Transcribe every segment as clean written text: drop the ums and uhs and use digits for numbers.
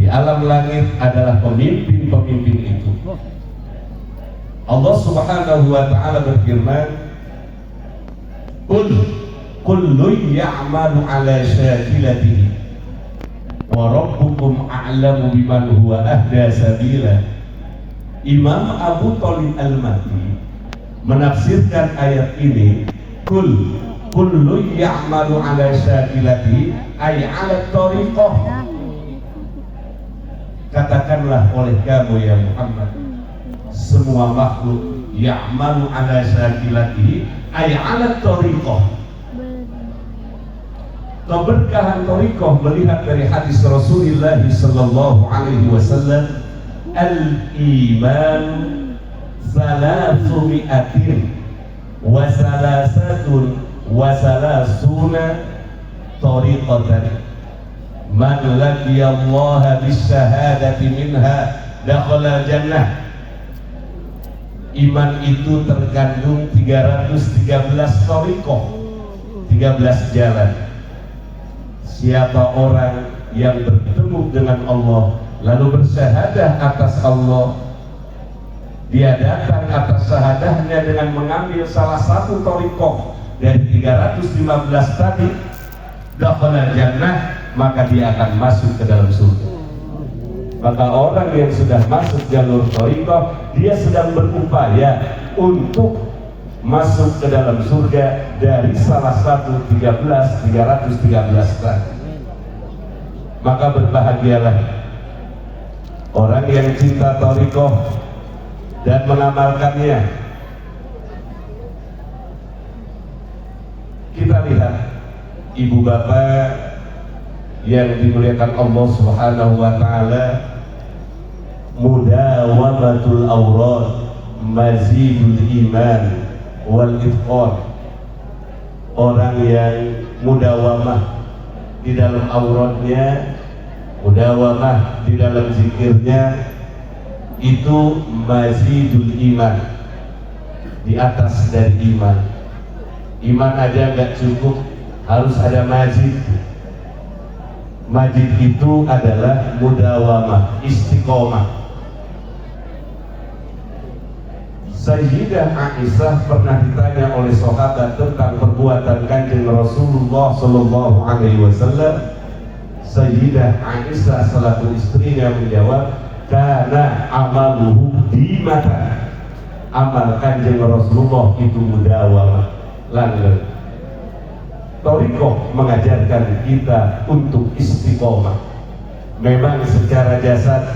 di alam langit adalah pemimpin-pemimpin itu. Allah Subhanahu wa ta'ala berfirman, kullu ya'malu ala syakilatihi wa rabbukum a'lamu biman huwa ahda sabila. Imam Abu Thalib Al-Mahdi menafsirkan ayat ini, kullu ya'malu ala syakilatihi ay ala tariqah. Katakanlah oleh kamu ya Muhammad, semua makhluk ya'malu ala syakilatihi ay ala tariqah. Keberkahan tariqah melihat dari hadis Rasulullah sallallahu alaihi wasallam, al-iman salasu mi'atin wa salasatun wa salasuna tariqatan man laqiyallaha bisyahadati minha dakhala jannah. Iman itu terkandung 313 tariqah, 13 jalan. Siapa orang yang bertemu dengan Allah lalu bersyahadah atas Allah, dia datang atas syahadahnya dengan mengambil salah satu tariqah dari 315 tadi, dakhala jannah, maka dia akan masuk ke dalam surga. Maka orang yang sudah masuk jalur tariqah, dia sedang berupaya untuk masuk ke dalam surga dari salah satu 313 tadi. Maka berbahagialah orang yang cinta tariqah dan mengamalkannya. Kita lihat ibu bapak yang dimuliakan Allah Subhanahu wa ta'ala, mudawamatul awrad mazidul iman wal itqan. Orang yang mudawamah di dalam auratnya, mudawamah di dalam zikirnya, itu mazidul iman, di atas dari iman. Iman aja nggak cukup, harus ada mazid. Mazid itu adalah mudawamah, istiqomah. Sayyidah Aisyah pernah ditanya oleh sahabat tentang perbuatan Kanjeng Rasulullah sallallahu alaihi wasallam. Sayyidah Aisyah selaku istrinya menjawab, karena amaluhu di mata. Amal Kanjeng Rasulullah itu mudawamah, langgeng. Tariqah mengajarkan kita untuk istiqomah. Memang secara jasad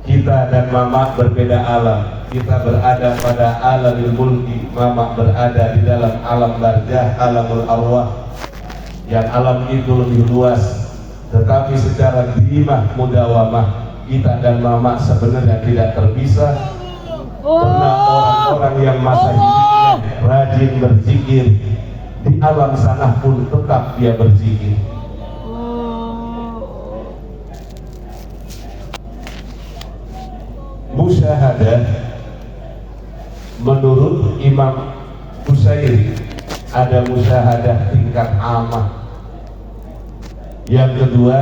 kita dan Mama berbeda alam. Kita berada pada alamul mulki, Mama berada di dalam alam barzah, alamul arwah, yang alam itu lebih luas. Tetapi secara dimah mudawamah, kita dan Mama sebenarnya tidak terpisah. Karena orang-orang yang masa hidupnya rajin berzikir, di alam sana pun tetap dia berzikir. Musyahadah menurut Imam Busairi ada musyahadah tingkat amah. Yang kedua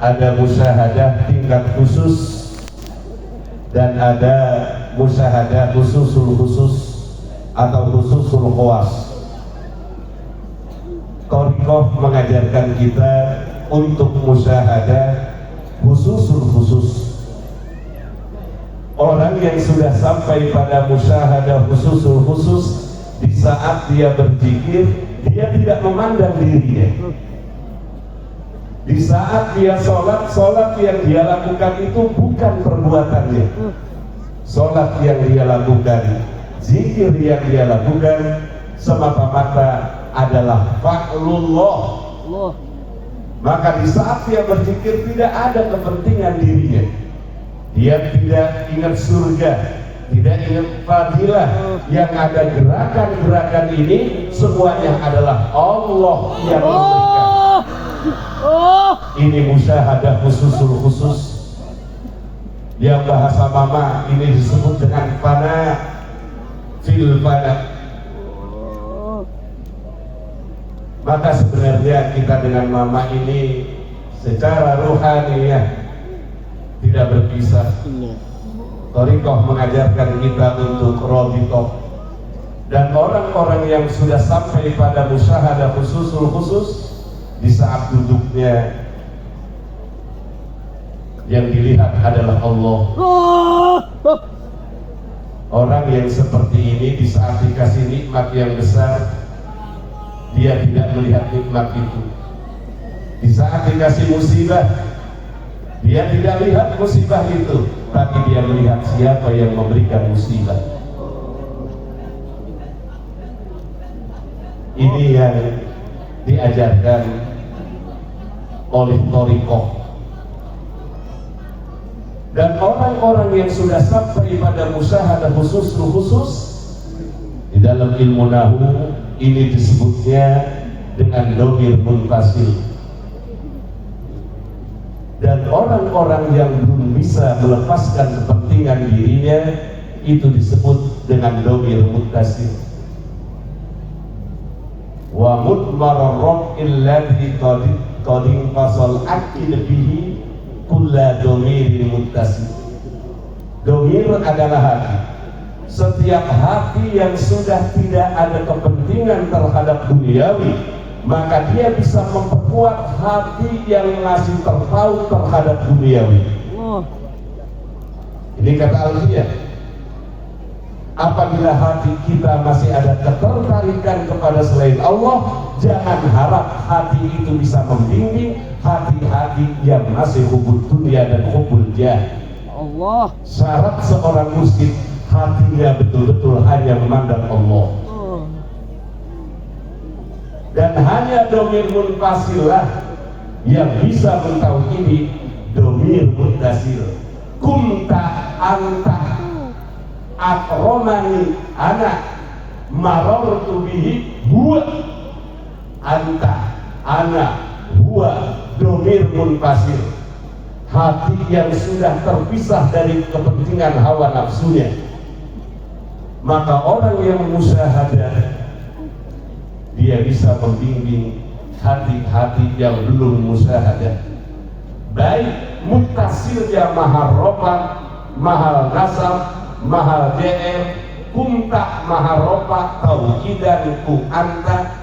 ada musyahadah tingkat khusus, dan ada musyahadah khususul khusus atau khususul khawas. Tariqah mengajarkan kita untuk musyahadah khususul khusus. Orang yang sudah sampai pada musyahadah khususul khusus, di saat dia berzikir, dia tidak memandang dirinya. Di saat dia sholat, sholat yang dia lakukan itu bukan perbuatannya. Sholat yang dia lakukan, zikir yang dia lakukan, semata-mata adalah fa'lullah. Maka di saat dia berzikir tidak ada kepentingan dirinya. Dia tidak ingat surga, tidak ingat fadilah. Yang ada gerakan-gerakan ini semuanya adalah Allah yang memberikan. Ini musyahadah khususul khusus, yang bahasa Mama ini disebut dengan fana fil fana. Maka sebenarnya kita dengan Mama ini secara ruhaniyah tidak berpisah. Thariqah mengajarkan kita untuk rabithah, dan orang-orang yang sudah sampai pada musyahadah khususul khusus, di saat duduknya yang dilihat adalah Allah. Orang yang seperti ini di saat dikasih nikmat yang besar, dia tidak melihat nikmat itu. Di saat dikasih musibah, dia tidak lihat musibah itu, tapi dia melihat siapa yang memberikan musibah. Ini yang diajarkan oleh thariqah. Dan orang-orang yang sudah sampai pada musyahadah khusus di dalam ilmu nahwu ini disebutnya dengan dhamir munfasil. Dan orang-orang yang belum bisa melepaskan kepentingan dirinya itu disebut dengan dhamir muttasil. Wa mudmarar rab'il ladzi qadin fasal akil bihi kulla dhamirin muttasil. Dhamir adalah hati. Setiap hati yang sudah tidak ada kepentingan terhadap duniawi, maka dia bisa memperkuat hati yang masih terpaut terhadap duniawi. Ini kata Alfiyah. Apabila hati kita masih ada ketertarikan kepada selain Allah, jangan harap hati itu bisa membimbing hati-hati yang masih hubul dunia dan hubul jah. Allah. Syarat seorang muslim hatinya betul-betul hanya memandang Allah. Dan hanya dhamir munfasilah yang bisa mentauhidi dhamir muttasil. Kunta anta akromani ana marartu bihi huwa anta ana huwa dhamir munfasil. Hati yang sudah terpisah dari kepentingan hawa nafsunya, maka orang yang musyahadah dia bisa membimbing hati-hati yang belum musyahadah, baik muttasilnya mahal ropa, mahal nasab, mahal jr, kunta mahal ropa, tauhidan ku anta,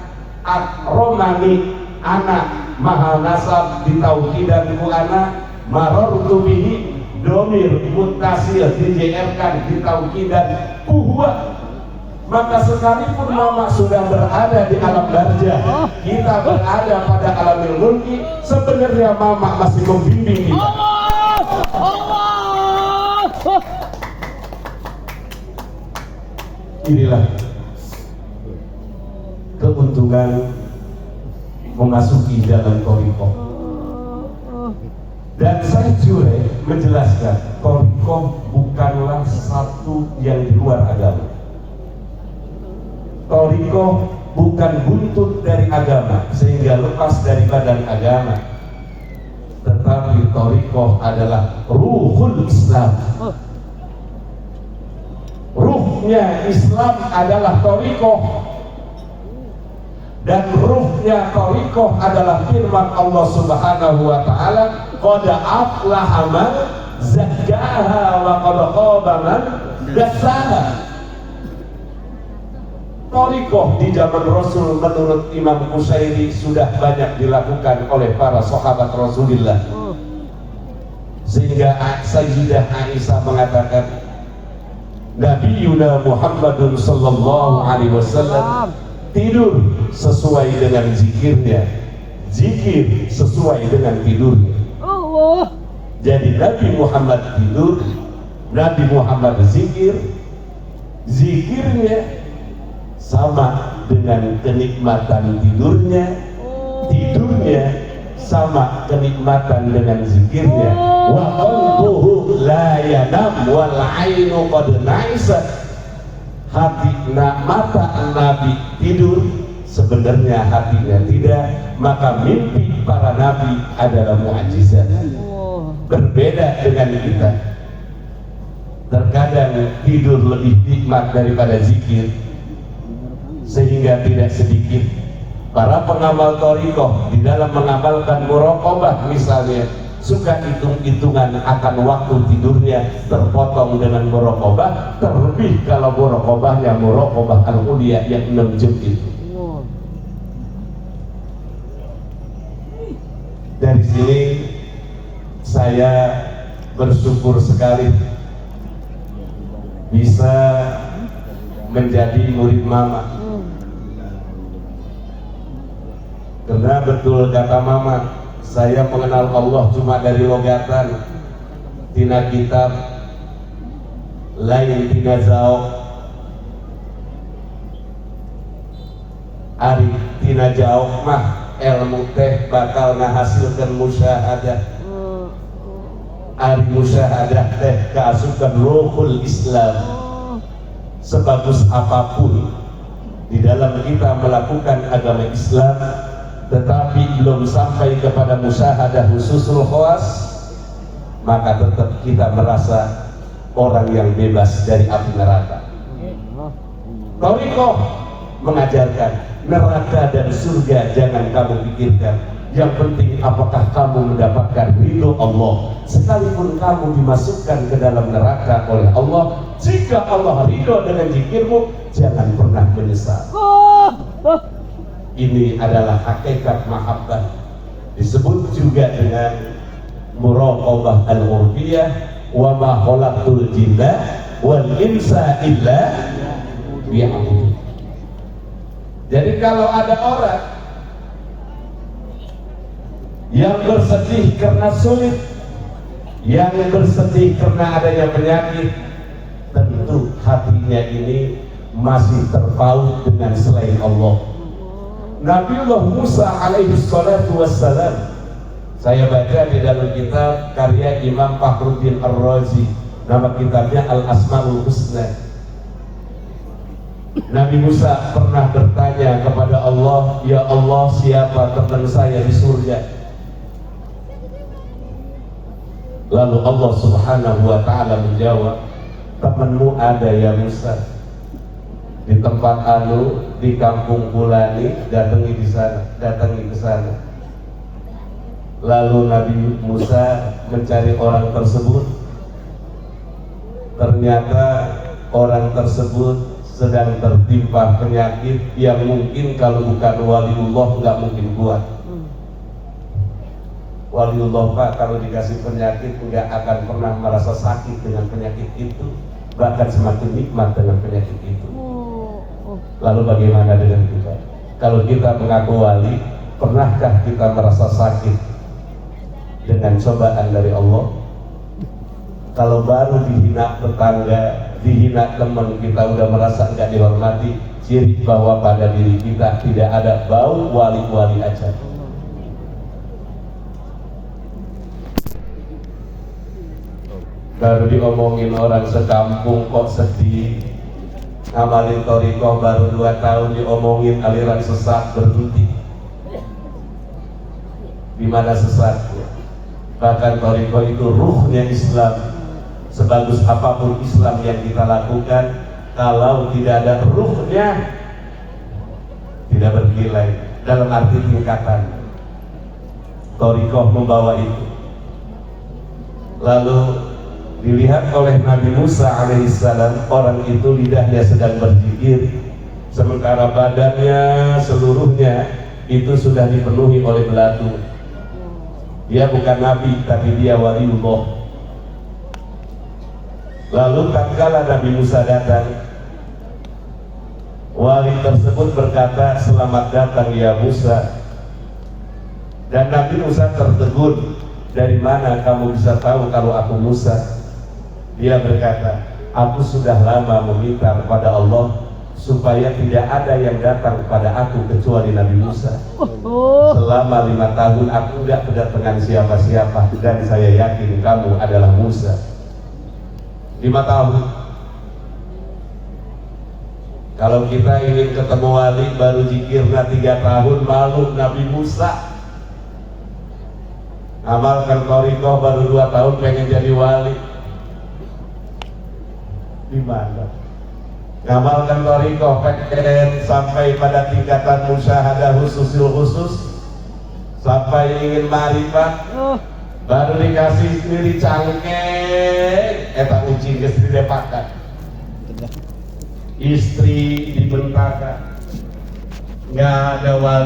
akromani anak mahal nasab di tauhidan ku anak, marartu bihi dhamir muttasil di-jr-kan di tauhidan ku huwa. Maka sekalipun mama sudah berada di alam barzah, kita berada pada alamil mulki, sebenarnya mama masih membimbing kita. Inilah keuntungan memasuki jalan thariqah. Dan saya juga menjelaskan, thariqah bukanlah satu yang di luar agama. Thariqah bukan buntut dari agama sehingga lepas dari badan agama, tetapi thariqah adalah ruhul Islam. Ruhnya Islam adalah thariqah, dan ruhnya thariqah adalah firman Allah Subhanahu wa taala, qad aflaha man zakkaha wa qad khaba man dassaha. Thariqah di zaman Rasul menurut Imam Qushairi sudah banyak dilakukan oleh para sahabat Rasulullah, sehingga Sayyidah Aisyah mengatakan, Nabiyuna Muhammadun sallallahu alaihi wasallam tidur sesuai dengan zikirnya, zikir sesuai dengan tidurnya. Jadi Nabi Muhammad tidur, Nabi Muhammad zikir, zikirnya sama dengan kenikmatan tidurnya, tidurnya sama kenikmatan dengan zikirnya. Wa qalbuhu la yanam wal ainu qad naisat. Hati mata Nabi tidur, sebenarnya hatinya tidak. Maka mimpi para nabi adalah mukjizat. Berbeda dengan kita. Terkadang tidur lebih nikmat daripada zikir, sehingga tidak sedikit Para pengamal thariqah di dalam mengamalkan muraqabah misalnya suka hitung-hitungan akan waktu tidurnya terpotong dengan muraqabah, terlebih kalau muraqabahnya muraqabah al-ulia yang 6 jam itu. Dari sini saya bersyukur sekali bisa menjadi murid mama. Karena betul kata mama, saya mengenal Allah cuma dari logatan, tina kitab, lain tina zauk, ari tina jauk mah ilmu teh bakal ngahasilkan musyahadah. Ari musyahadah teh keasukan ruhul Islam. Sebagus apapun di dalam kita melakukan agama Islam, tetapi belum sampai kepada musyahadah khususul khawas, maka tetap kita merasa orang yang bebas dari api neraka. Thariqah mengajarkan neraka dan surga jangan kamu pikirkan, yang penting apakah kamu mendapatkan ridho Allah. Sekalipun kamu dimasukkan ke dalam neraka oleh Allah, jika Allah ridho dengan zikirmu, jangan pernah menyesal. Ini adalah hakikat mahabbah, disebut juga dengan muraqabah al-urbiyah, wa ma khalaqtul jinna wal insa illa liya'budun. Jadi kalau ada orang yang bersedih karena sulit, yang bersedih karena adanya penyakit, tentu hatinya ini masih terpaut dengan selain Allah. Nabiullah Musa alaihi salatu wassalam, saya baca di dalam kitab karya Imam Fakhruddin Ar-Razi, nama kitabnya Al-Asmaul Husna. Nabi Musa pernah bertanya kepada Allah, ya Allah, siapa teman saya di surga? Lalu Allah subhanahu wa ta'ala menjawab, temanmu ada ya Musa, di tempat anu, di kampung Fulani, datangi di sana, datangi ke sana. Lalu Nabi Musa mencari orang tersebut. Ternyata orang tersebut sedang tertimpa penyakit yang mungkin kalau bukan waliullah nggak mungkin kuat. Waliullah Pak kalau dikasih penyakit nggak akan pernah merasa sakit dengan penyakit itu, bahkan semakin nikmat dengan penyakit itu. Lalu bagaimana dengan kita? Kalau kita mengaku wali, pernahkah kita merasa sakit dengan cobaan dari Allah? Kalau baru dihina tetangga, dihina teman, kita udah merasa nggak dihormati, ciri bahwa pada diri kita tidak ada bau wali-wali aja. Baru diomongin orang sekampung kok sedih, ngamalin thariqah baru 2 tahun diomongin aliran sesat berhenti. Di mana sesatnya? Bahkan thariqah itu ruhnya Islam. Sebagus apapun Islam yang kita lakukan, kalau tidak ada ruhnya, tidak bernilai dalam arti tingkatan. Thariqah membawa itu. Lalu dilihat oleh Nabi Musa alaihissalam, orang itu lidahnya sedang berzikir, sementara badannya seluruhnya itu sudah dipenuhi oleh belatu. Dia bukan nabi, tapi dia waliullah. Lalu tatkala Nabi Musa datang, wali tersebut berkata, selamat datang ya Musa. Dan Nabi Musa tertegun, dari mana kamu bisa tahu kalau aku Musa? Dia berkata, aku sudah lama meminta kepada Allah supaya tidak ada yang datang kepada aku kecuali Nabi Musa. Selama 5 tahun aku tidak kedatangan siapa-siapa, dan saya yakin kamu adalah Musa. 5 tahun. Kalau kita ingin ketemu wali baru zikirnya 3 tahun, malu Nabi Musa. Amalkan thariqah baru 2 tahun pengen jadi wali. Di mana? ngamalkan thariqah pengen sampai pada tingkatan musyahadah khususil khusus, sampai ingin marifat, baru dikasih istri cangkeng, eta uji ke istri depakan, istri dibentakan, nggak ada wali.